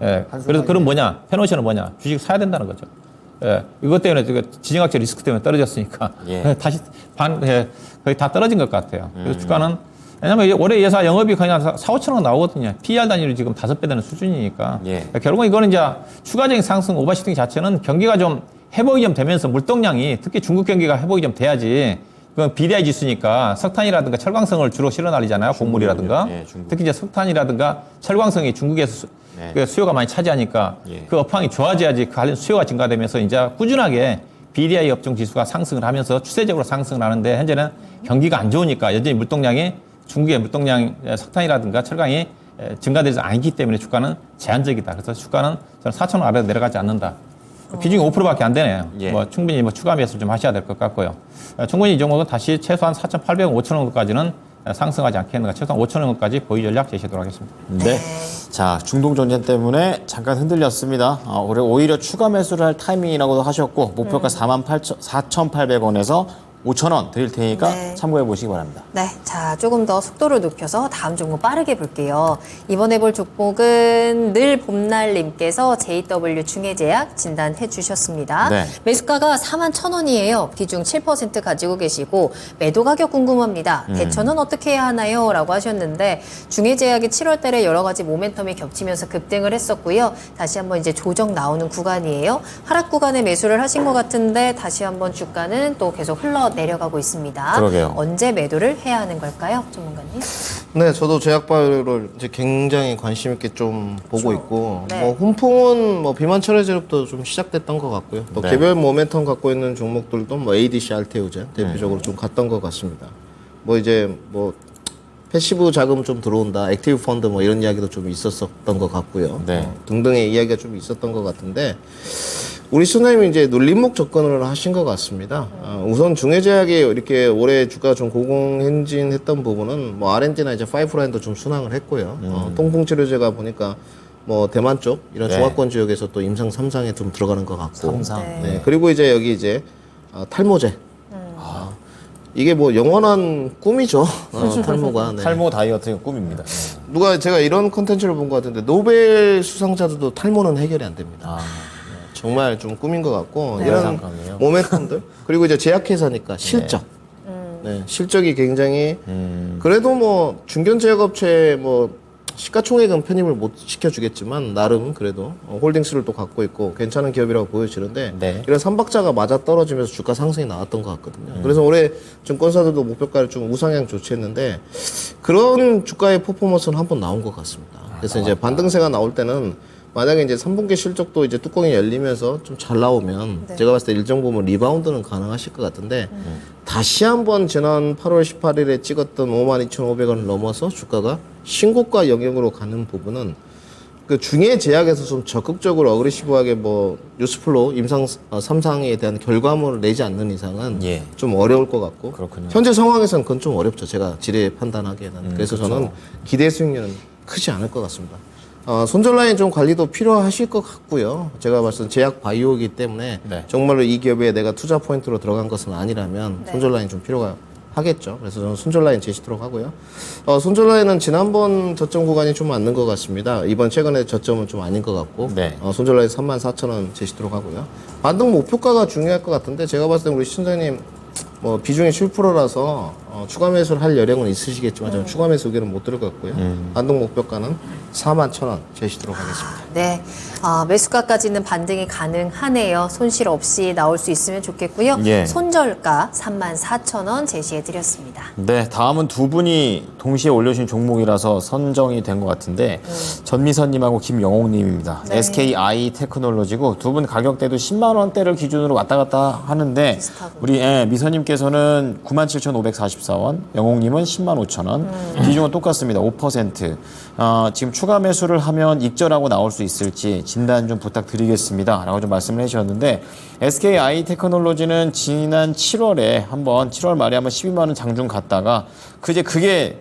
예. 그래서 그런 뭐냐? 펜오션은 뭐냐? 주식 사야 된다는 거죠. 예. 이것 때문에 지정학적 리스크 때문에 떨어졌으니까 예. 다시 거의 다 떨어진 것 같아요. 그래서 주가는 왜냐면 올해 예사 영업이 그냥 4, 5천 원 나오거든요. PER 단위로 지금 5배 되는 수준이니까. 예. 결국은 이거는 이제 추가적인 상승 오버슈팅 자체는 경기가 좀 회복이 좀 되면서 물동량이 특히 중국 경기가 회복이 좀 돼야지 그건 BDI 지수니까 석탄이라든가 철광성을 주로 실어 날리잖아요. 곡물이라든가. 예, 중국. 특히 이제 석탄이라든가 철광성이 중국에서 네. 그 수요가 많이 차지하니까 예. 그 업황이 좋아져야지 그 관련 수요가 증가되면서 이제 꾸준하게 BDI 업종 지수가 상승을 하면서 추세적으로 상승을 하는데 현재는 경기가 안 좋으니까 여전히 물동량이 중국의 물동량 석탄이라든가 철강이 증가되지 않기 때문에 주가는 제한적이다. 그래서 주가는 저는 4,000원 아래로 내려가지 않는다. 비중이 5%밖에 안 되네요. 예. 뭐 충분히 뭐 추가 매수 좀 하셔야 될 것 같고요. 충분히 이 종목은 다시 최소한 4,800원, 5,000원까지는 상승하지 않겠는가. 최소한 5,000원까지 보유 전략 제시하도록 하겠습니다. 네. 자, 중동 전쟁 때문에 잠깐 흔들렸습니다. 올해 오히려 추가 매수를 할 타이밍이라고도 하셨고, 목표가 4,800원에서 5,000원 드릴 테니까 네. 참고해 보시기 바랍니다. 네, 자 조금 더 속도를 높여서 다음 종목 빠르게 볼게요. 이번에 볼 종목은 늘 봄날님께서 JW 중해제약 진단해 주셨습니다. 네. 매수가가 41,000원이에요. 비중 7% 가지고 계시고 매도 가격 궁금합니다. 대처는 어떻게 해야 하나요? 라고 하셨는데 중해제약이 7월 달에 여러 가지 모멘텀이 겹치면서 급등을 했었고요. 다시 한번 이제 조정 나오는 구간이에요. 하락 구간에 매수를 하신 것 같은데 다시 한번 주가는 또 계속 흘러 내려가고 있습니다. 그러게요. 언제 매도를 해야 하는 걸까요, 전문가님? 네, 저도 제약바이오를 이제 굉장히 관심 있게 좀 보고 있고, 네. 뭐 훈풍은 뭐 비만 철회제로부터 좀 시작됐던 것 같고요. 또 네. 개별 모멘텀 갖고 있는 종목들도 뭐 ADC, 알테오젠 대표적으로 좀 갔던 것 같습니다. 뭐 이제 뭐 패시브 자금 좀 들어온다, 액티브 펀드 뭐 이런 이야기도 좀 있었던 것 같고요. 네. 등등의 이야기가 좀 있었던 것 같은데. 우리 수나님이 이제 눌림목 접근을 하신 것 같습니다. 우선 중해제약이 이렇게 올해 주가 좀 고공행진했던 부분은 뭐 R&D나 이제 파이프라인도 좀 순항을 했고요. 통풍치료제가 보니까 뭐 대만 쪽 이런 네. 중화권 지역에서 또 임상 3상에 좀 들어가는 것 같고. 삼상. 네. 그리고 이제 여기 이제 탈모제. 이게 뭐 영원한 꿈이죠. 탈모가. 네. 탈모 다이어트의 꿈입니다. 누가 제가 이런 컨텐츠를 본 것 같은데 노벨 수상자들도 탈모는 해결이 안 됩니다. 정말 좀 꿈인 것 같고 이런 안타깝네요. 모멘텀들 그리고 이제 제약회사니까 실적 네, 실적이 굉장히 그래도 뭐 중견제약업체 뭐 시가총액은 편입을 못 시켜주겠지만 나름 그래도 홀딩스를 또 갖고 있고 괜찮은 기업이라고 보여지는데 네. 이런 삼박자가 맞아 떨어지면서 주가 상승이 나왔던 것 같거든요. 그래서 올해 증권사들도 목표가를 좀 우상향 조치했는데 그런 주가의 퍼포먼스는 한번 나온 것 같습니다. 그래서 이제 반등세가 나올 때는 만약에 이제 3분기 실적도 이제 뚜껑이 열리면서 좀 잘 나오면 제가 봤을 때 일정 부분 리바운드는 가능하실 것 같은데 다시 한번 지난 8월 18일에 찍었던 52,500원을 넘어서 주가가 신고가 영역으로 가는 부분은 그 중해 제약에서 좀 적극적으로 어그레시브하게 뭐 뉴스플로우 임상 3상에 대한 결과물을 내지 않는 이상은 예. 좀 어려울 것 같고 그렇군요. 현재 상황에서는 그건 좀 어렵죠. 제가 지레 판단하기에는. 그래서 저는 기대 수익률은 크지 않을 것 같습니다. 손절 라인 좀 관리도 필요하실 것 같고요. 제가 봤을 때 제약 바이오이기 때문에 네. 정말로 이 기업에 내가 투자 포인트로 들어간 것은 아니라면 손절 라인 좀 필요가 하겠죠. 그래서 저는 손절 라인 제시도록 하고요. 손절 라인은 지난번 저점 구간이 좀 맞는 것 같습니다. 이번 최근에 저점은 좀 아닌 것 같고 네. 손절 라인 34,000원 제시도록 하고요. 반등 목표가가 중요할 것 같은데 제가 봤을 때 우리 신장님 뭐 비중이 7%라서 추가 매수를 할 여력은 있으시겠지만 저는 추가 매수 의견은 못 들을 것 같고요. 반등 목표가는 41,000원 제시도록 하겠습니다. 네, 매수가까지는 반등이 가능하네요. 손실 없이 나올 수 있으면 좋겠고요. 예. 손절가 34,000원 제시해드렸습니다. 네, 다음은 두 분이 동시에 올려주신 종목이라서 선정이 된 것 같은데 전미선님하고 김영옥님입니다. 네. SKI 테크놀로지고 두 분 가격대도 10만 원대를 기준으로 왔다 갔다 하는데 비슷하군요. 우리 미선님께서는 97,544원, 영옥님은 105,000원. 비중은 똑같습니다. 5%. 지금 추가 매수를 하면 익절하고 나올 수 있을지 진단 좀 부탁드리겠습니다. 라고 좀 말씀을 해주셨는데 SKI 테크놀로지는 지난 7월에 한번 7월 말에 한번 12만 원 장중 갔다가 그게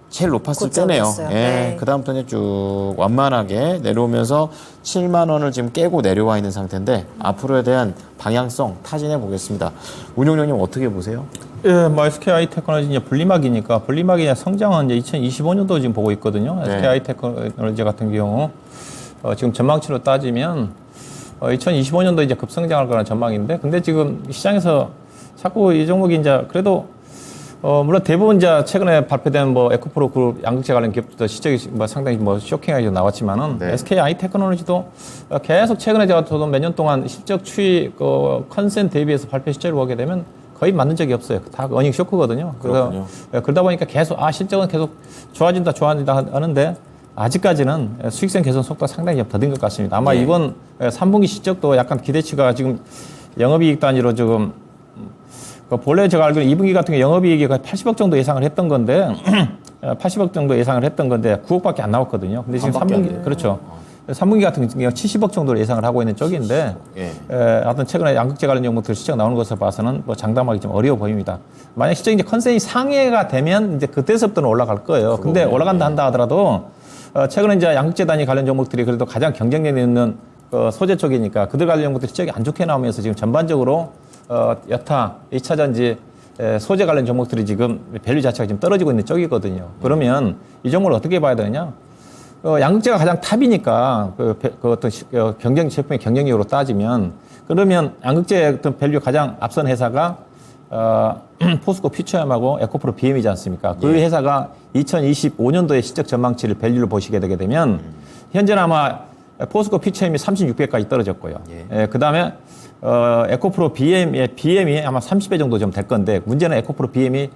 제일 높았을 때네요. 고점이었어요. 예. 네. 그다음부터는 쭉 완만하게 내려오면서 7만 원을 지금 깨고 내려와 있는 상태인데 앞으로에 대한 방향성 타진해 보겠습니다. 운용령님 어떻게 보세요? 예, 뭐 SKI 테크놀로지 이제 분리막이니까 분리막의 성장은 이제 2025년도 지금 보고 있거든요. 네. SKI 테크놀로지 같은 경우 지금 전망치로 따지면 2025년도 이제 급성장할 거라는 전망인데, 근데 지금 시장에서 자꾸 이 종목이 이제 그래도 물론 대부분 이제 최근에 발표된 뭐 에코프로 그룹 양극재 관련 기업들도 실적이 뭐 상당히 뭐 쇼킹하게 나왔지만은 네. SKI 테크놀로지도 계속 최근에 제가 저도 몇 년 동안 실적 추이 컨센 대비해서 발표 실적을 보게 되면 거의 맞는 적이 없어요. 다 어닝 쇼크거든요. 그렇군요. 그러다 보니까 계속 실적은 계속 좋아진다 하는데 아직까지는 수익성 개선 속도가 상당히 더딘 것 같습니다. 아마 예. 이번 3분기 실적도 약간 기대치가 지금 영업이익 단위로 지금 본래 제가 알기로는 2분기 같은 경우 영업이익이 거의 80억 정도 예상을 했던 건데 80억 정도 예상을 했던 건데 9억밖에 안 나왔거든요. 근데 지금 3분기 그렇죠. 3분기 같은 경우 70억 정도를 예상을 하고 있는 쪽인데 예. 하여튼 최근에 양극재 관련 종목들 시장 나오는 것을 봐서는 뭐 장담하기 좀 어려워 보입니다. 만약 시장 이제 컨센이 상회가 되면 이제 그때서부터는 올라갈 거예요. 근데 올라간다 한다 하더라도 최근에 이제 양극재 단위 관련 종목들이 그래도 가장 경쟁력이 있는 소재 쪽이니까 그들 관련 종목들이 시장이 안 좋게 나오면서 지금 전반적으로 여타 2차 전지 소재 관련 종목들이 지금 밸류 자체가 지금 떨어지고 있는 쪽이거든요. 그러면 이 종목을 어떻게 봐야 되느냐? 양극재가 가장 탑이니까 그 어떤 제품의 경쟁력으로 따지면 그러면 양극재 어떤 밸류 가장 앞선 회사가 포스코 퓨처엠하고 에코프로 BM이지 않습니까? 그 회사가 2025년도에 실적 전망치를 밸류를 보시게 되게 되면 현재는 아마 포스코 퓨처엠이 36배까지 떨어졌고요. 그 다음에 에코프로 BM이 아마 30배 정도 좀 될 건데 문제는 에코프로 BM이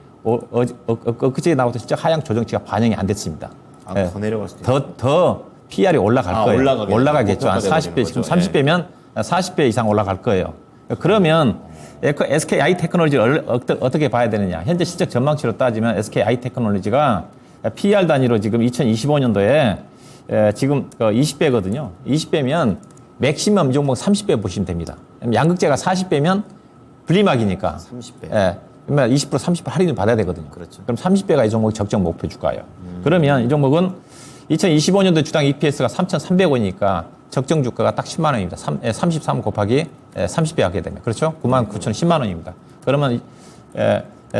그제 나왔던 실적 하향 조정치가 반영이 안 됐습니다. 더 내려갈 수도 있고. 더 PR이 올라갈 거예요. 올라가겠죠. 한 40배, 지금 30배면 40배 이상 올라갈 거예요. 그러면 SKI 테크놀로지를 어떻게 봐야 되느냐. 현재 실적 전망치로 따지면 SKI 테크놀로지가 PR 단위로 지금 2025년도에 지금 20배거든요. 20배면 맥시멈 이 종목 30배 보시면 됩니다. 양극재가 40배면 분리막이니까. 30배. 예. 그러면 20% 30% 할인을 받아야 되거든요. 그렇죠. 그럼 30배가 이 종목의 적정 목표 주가예요. 그러면 이 종목은 2025년도 주당 EPS가 3,300원이니까 적정 주가가 딱 10만 원입니다. 33 곱하기 30배 하게 되면. 그렇죠? 99,010만 원입니다. 그러면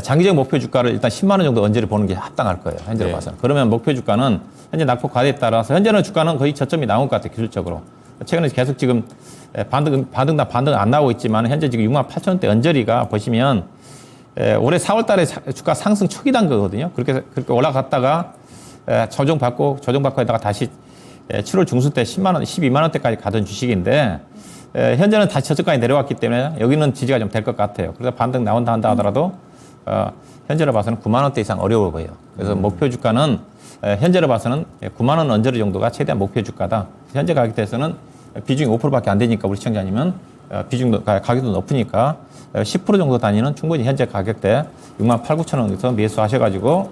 장기적 목표 주가를 일단 10만 원 정도 언저리 보는 게 합당할 거예요. 현재로 네. 봐서는. 그러면 목표 주가는 현재 낙폭 과대에 따라서 현재는 주가는 거의 저점이 나온 것 같아요. 기술적으로. 최근에 계속 지금 반등 안 나오고 있지만 현재 지금 68,000원대 언저리가 보시면 올해 4월 달에 주가 상승 초기 단거거든요. 그렇게 올라갔다가 조정받고 에다가 다시 7월 중순 때 10만 원, 12만 원대까지 가던 주식인데 현재는 다시 저점까지 내려왔기 때문에 여기는 지지가 좀 될 것 같아요. 그래서 반등 나온다 한다 하더라도 현재로 봐서는 9만 원대 이상 어려워 보여요. 그래서 목표 주가는 현재로 봐서는 9만 원 언저리 정도가 최대한 목표 주가다. 현재 가격대에서는 비중이 5%밖에 안 되니까 우리 시청자님은 비중도 가격도 높으니까 10% 정도 단위는 충분히 현재 가격대 68,900원에서 매수하셔가지고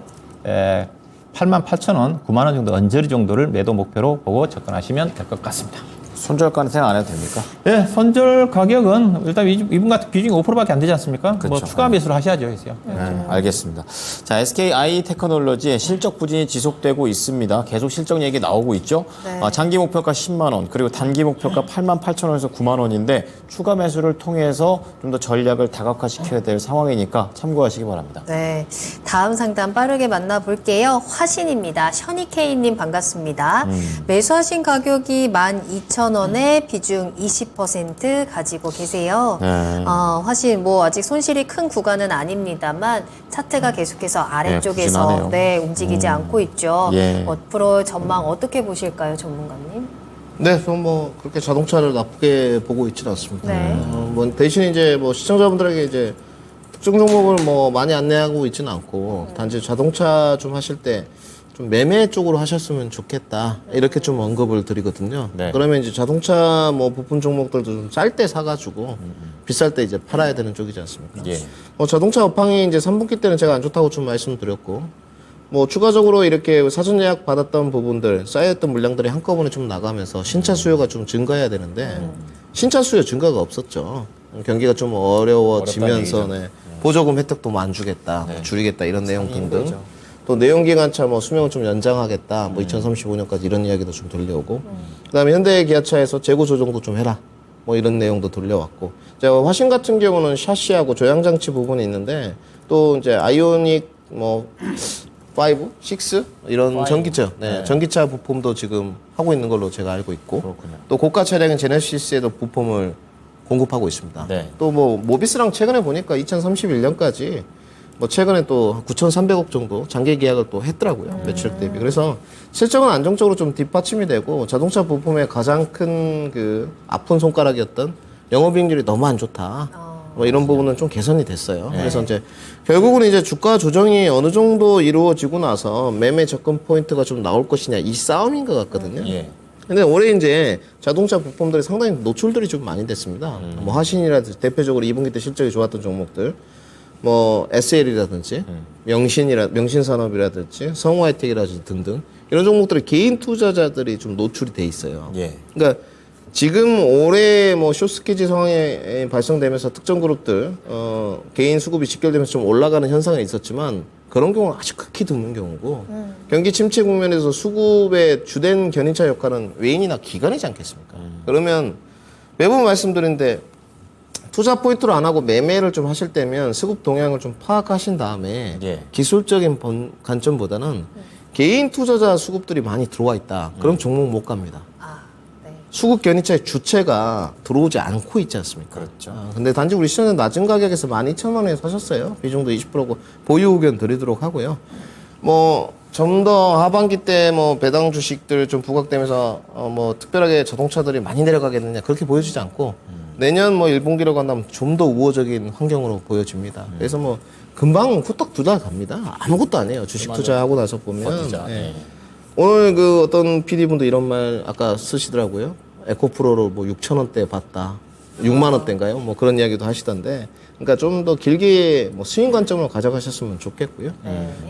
88,000원, 9만 원 정도 언저리 정도를 매도 목표로 보고 접근하시면 될 것 같습니다. 손절가는 생각 안 해도 됩니까? 네, 선절 가격은 일단 이분 같은 비중이 5%밖에 안 되지 않습니까? 그렇죠. 뭐 추가 매수를 하셔야죠, 그래서요. 네, 알겠습니다. 자, SKI 테크놀로지의 실적 부진이 지속되고 있습니다. 계속 실적 얘기 나오고 있죠. 네. 장기 목표가 10만 원, 그리고 단기 목표가 88,000원에서 9만 원인데 추가 매수를 통해서 좀 더 전략을 다각화시켜야 될 상황이니까 참고하시기 바랍니다. 네, 다음 상담 빠르게 만나볼게요. 화신입니다. 셔니케이님 반갑습니다. 매수하신 가격이 12,000원에 비중 20% 가지고 계세요. 네. 화신 뭐 아직 손실이 큰 구간은 아닙니다만 차트가 계속해서 아래쪽에서 부진하네요. 움직이지 않고 있죠. 예. 앞으로 전망 어떻게 보실까요, 전문가님? 네, 저는 뭐 그렇게 자동차를 나쁘게 보고 있지는 않습니다. 네. 뭐 대신 이제 뭐 시청자분들에게 이제 특정 종목을 뭐 많이 안내하고 있지는 않고 단지 자동차 좀 하실 때 좀 매매 쪽으로 하셨으면 좋겠다 이렇게 좀 언급을 드리거든요. 네. 그러면 이제 자동차 뭐 부품 종목들도 좀 쌀 때 사가지고 비쌀 때 이제 팔아야 되는 쪽이지 않습니까? 예. 자동차 업황이 이제 3분기 때는 제가 안 좋다고 좀 말씀드렸고 뭐 추가적으로 이렇게 사전 예약 받았던 부분들 쌓여있던 물량들이 한꺼번에 좀 나가면서 신차 수요가 좀 증가해야 되는데 신차 수요 증가가 없었죠. 경기가 좀 어려워지면서 네. 보조금 혜택도 뭐 안 주겠다, 뭐 줄이겠다 이런 내용 등등. 또 내연기관차 뭐 수명을 좀 연장하겠다, 뭐 2035년까지 이런 이야기도 좀 들려오고. 그다음에 현대기아차에서 재고 조정도 좀 해라. 뭐 이런 내용도 들려왔고. 제가 화신 같은 경우는 샤시하고 조향장치 부분이 있는데 또 이제 아이오닉 뭐 5, 6 이런 전기차, 네, 전기차 부품도 지금 하고 있는 걸로 제가 알고 있고. 그렇군요. 또 고가 차량인 제네시스에도 부품을 공급하고 있습니다. 네. 또 뭐 모비스랑 최근에 보니까 2031년까지 뭐 최근에 또 9,300억 정도 장기 계약을 또 했더라고요. 매출 대비. 그래서 실적은 안정적으로 좀 뒷받침이 되고 자동차 부품의 가장 큰 그 아픈 손가락이었던 영업이익률이 너무 안 좋다. 뭐 이런 부분은 좀 개선이 됐어요. 그래서 이제 결국은 이제 주가 조정이 어느 정도 이루어지고 나서 매매 접근 포인트가 좀 나올 것이냐 이 싸움인 것 같거든요. 예. 근데 올해 이제 자동차 부품들이 상당히 노출들이 좀 많이 됐습니다. 뭐 화신이라든지 대표적으로 2분기 때 실적이 좋았던 종목들, 뭐 SL이라든지 명신산업이라든지 성우하이텍이라든지 등등 이런 종목들이 개인 투자자들이 좀 노출이 돼 있어요. 예. 그러니까 지금 올해 뭐 쇼스키지 상황이 발생되면서 특정 그룹들 개인 수급이 직결되면서 좀 올라가는 현상이 있었지만 그런 경우는 아주 극히 드문 경우고 경기 침체 국면에서 수급의 주된 견인차 역할은 외인이나 기관이지 않겠습니까? 그러면 매번 말씀드리는데 투자 포인트로 안 하고 매매를 좀 하실 때면 수급 동향을 좀 파악하신 다음에 예. 기술적인 관점보다는 개인 투자자 수급들이 많이 들어와 있다. 그럼 종목 못 갑니다. 아, 네. 수급 견인차의 주체가 들어오지 않고 있지 않습니까? 그렇죠. 근데 단지 우리 시장은 낮은 가격에서 12,000원에 사셨어요. 비중도 20%고 보유 의견 드리도록 하고요. 뭐 좀 더 하반기 때 뭐 배당 주식들 좀 부각되면서 뭐 특별하게 자동차들이 많이 내려가겠느냐 그렇게 보여지지 않고 내년 뭐 1분기로 간다면 좀 더 우호적인 환경으로 보여집니다. 그래서 뭐 금방 후딱 두 달 갑니다. 아무것도 안 해요. 주식 투자하고 나서 보면. 버티자. 예. 네. 오늘 그 어떤 PD분도 이런 말 아까 쓰시더라고요. 에코프로를 뭐 6,000원대 봤다. 6만 원대인가요? 뭐 그런 이야기도 하시던데. 그러니까 좀 더 길게 뭐 스윙 관점으로 가져가셨으면 좋겠고요.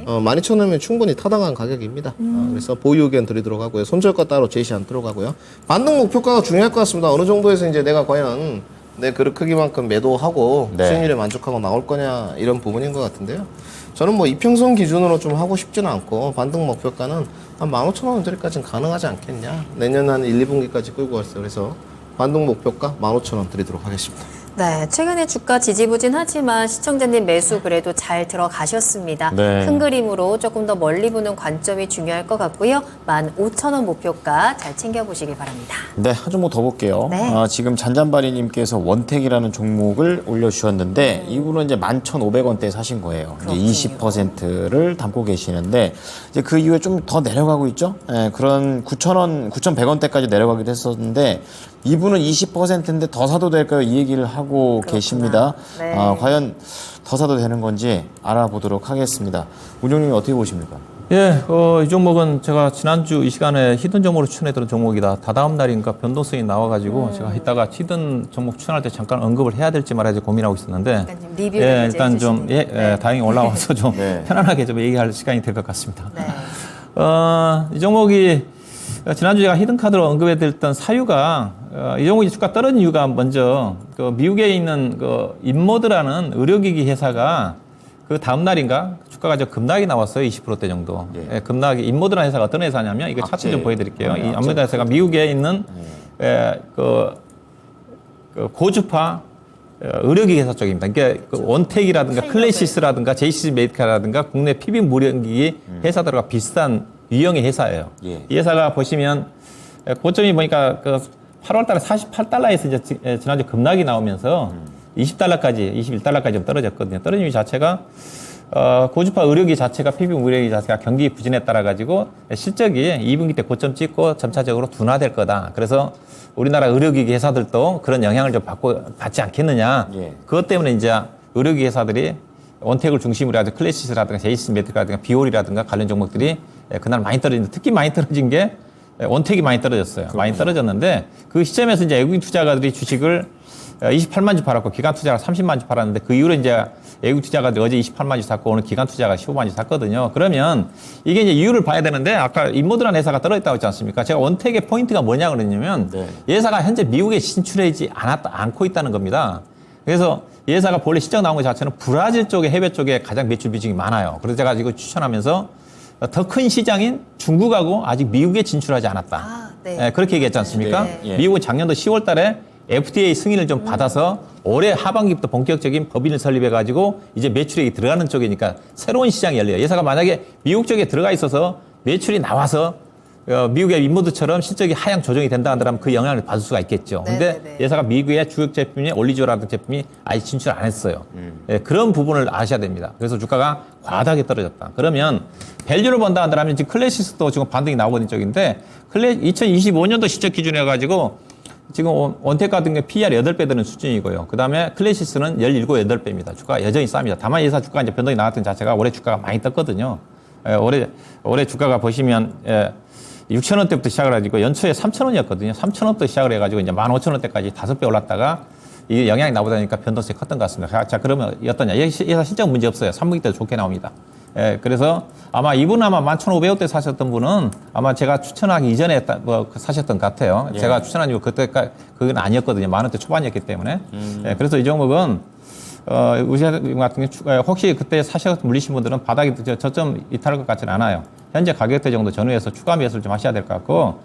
12,000원이면 충분히 타당한 가격입니다. 그래서 보유 의견 드리도록 하고요. 손절가 따로 제시 않도록 하고요. 반등 목표가가 중요할 것 같습니다. 어느 정도에서 이제 내가 과연 내 그릇 크기만큼 매도하고 네. 수익률에 만족하고 나올 거냐 이런 부분인 것 같은데요. 저는 뭐 이평선 기준으로 좀 하고 싶지는 않고 반등 목표가는 한 15,000원짜리까지는 가능하지 않겠냐. 내년 한 1, 2분기까지 끌고 갔어요. 그래서 반등 목표가 15,000원 드리도록 하겠습니다. 네, 최근에 주가 지지부진하지만 시청자님 매수 그래도 잘 들어가셨습니다. 네. 큰 그림으로 조금 더 멀리 보는 관점이 중요할 것 같고요. 15,000원 목표가 잘 챙겨보시기 바랍니다. 네, 한 종목 더 볼게요. 네. 지금 잔잔바리님께서 원택이라는 종목을 올려주셨는데 이분은 이제 11,500원대에 사신 거예요. 이제 20%를 담고 계시는데 이제 그 이후에 좀 더 내려가고 있죠. 예, 그런 9,000원, 9,100원대까지 내려가기도 했었는데 이분은 20%인데 더 사도 될까요? 이 얘기를 하고 그렇구나. 계십니다. 네. 과연 더 사도 되는 건지 알아보도록 하겠습니다. 운용님이 어떻게 보십니까? 예, 이 종목은 제가 지난주 이 시간에 히든 종목으로 추천했던 종목이다. 다다음 날인가 변동성이 나와가지고 제가 이따가 히든 종목 추천할 때 잠깐 언급을 해야 될지 말아야 될지 고민하고 있었는데. 약간 좀 리뷰를 예, 이제 일단 좀, 해주시는. 네. 다행히 올라와서 좀 네. 편안하게 좀 얘기할 시간이 될 것 같습니다. 네. 이 종목이 지난주 제가 히든카드로 언급해드렸던 사유가 이 종목이 주가 떨어진 이유가 먼저 그 미국에 있는 그 인모드라는 의료기기 회사가 그 다음 날인가 주가가 저 급락이 나왔어요. 20%대 정도. 예. 예, 급락이 인모드라는 회사가 어떤 회사냐면 이거 차트 좀 보여드릴게요. 이 인모드 회사가 미국에 있는 그 고주파 의료기기 회사 쪽입니다. 그러니까 그 원택이라든가 클래시스라든가 JCC 메디카라든가 국내 피비 무령기기 회사들과 비슷한 유형의 회사예요. 예. 이 회사가 보시면 고점이 보니까 그 8월 달에 48달러에서 이제 지난주 급락이 나오면서 20달러까지, 21달러까지 좀 떨어졌거든요. 떨어진 이유 자체가 고주파 의료기 자체가 피비 의료기 자체가 경기 부진에 따라 가지고 실적이 2분기 때 고점 찍고 점차적으로 둔화될 거다. 그래서 우리나라 의료기기 회사들도 그런 영향을 좀 받지 않겠느냐. 예. 그것 때문에 이제 의료기기 회사들이 원택을 중심으로 해서 클래시스라든가 제이슨 메디카라든가 비올이라든가 관련 종목들이 그날 많이 떨어진데 특히 많이 떨어진 게 원택이 많이 떨어졌어요. 많이 떨어졌는데 그 시점에서 이제 외국인 투자가들이 주식을 28만 주 팔았고 기관 투자가 30만 주 팔았는데 그 이후로 이제 외국 투자가들이 어제 28만 주 샀고 오늘 기관 투자가 15만 주 샀거든요. 그러면 이게 이제 이유를 봐야 되는데 아까 인모드라는 회사가 떨어졌다고 했지 않습니까? 제가 원택의 포인트가 뭐냐 그러냐면 네. 이 회사가 현재 미국에 진출하지 않고 있다는 겁니다. 그래서 이 회사가 본래 시장 나온 것 자체는 브라질 쪽에 해외 쪽에 가장 매출 비중이 많아요. 그래서 제가 이거 추천하면서 더 큰 시장인 중국하고 아직 미국에 진출하지 않았다. 아, 네. 예, 그렇게 얘기했지 않습니까? 네. 예. 미국은 작년도 10월 달에 FDA 승인을 좀 받아서 올해 하반기부터 본격적인 법인을 설립해가지고 이제 매출액이 들어가는 쪽이니까 새로운 시장이 열려요. 이 회사가 만약에 미국 쪽에 들어가 있어서 매출이 나와서 미국의 인모드처럼 실적이 하향 조정이 된다 하더라면 그 영향을 받을 수가 있겠죠. 근데 네네네. 이 회사가 미국의 주력 제품이 올리조라는 제품이 아직 진출 안 했어요. 예, 그런 부분을 아셔야 됩니다. 그래서 주가가 과다하게 떨어졌다. 그러면 밸류를 본다 하더라면 지금 클래시스도 지금 반등이 나오고 있는 쪽인데 2025년도 실적 기준에 가지고 지금 원택 같은 게 PER 8배 되는 수준이고요. 그 다음에 클래시스는 17, 8배입니다. 주가가 여전히 쌉니다. 다만 이 회사 주가 이제 변동이 나왔던 자체가 올해 주가가 많이 떴거든요. 올해 주가가 보시면 6,000원대부터 시작을 해가지고 연초에 3,000원이었거든요. 3,000원부터 시작을 해가지고 이제 15,000원대까지 5배 올랐다가 이게 영향이 나보다 보니까 변동성이 컸던 것 같습니다. 자, 그러면 어떠냐? 예사 실적 문제 없어요. 3분기 때도 좋게 나옵니다. 예, 그래서 아마 이분 아마 11,500원대 사셨던 분은 아마 제가 추천하기 이전에 사셨던 것 같아요. 예. 제가 추천한 이후 그때까지 그건 아니었거든요. 10,000원대 초반이었기 때문에. 예, 그래서 이 종목은 우시 같은 경우 혹시 그때 사셔서 물리신 분들은 바닥이 저점 이탈할 것 같지는 않아요. 현재 가격대 정도 전후해서 추가 매수를 좀 하셔야 될 것 같고,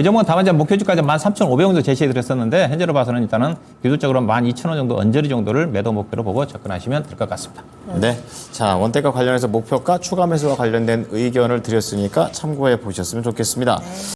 이 종목은 다만 이제 목표주까지 13,500원 정도 제시해 드렸었는데, 현재로 봐서는 일단은 기술적으로 12,000원 정도 언저리 정도를 매도 목표로 보고 접근하시면 될 것 같습니다. 네. 자, 원대가 관련해서 목표가 추가 매수와 관련된 의견을 드렸으니까 참고해 보셨으면 좋겠습니다.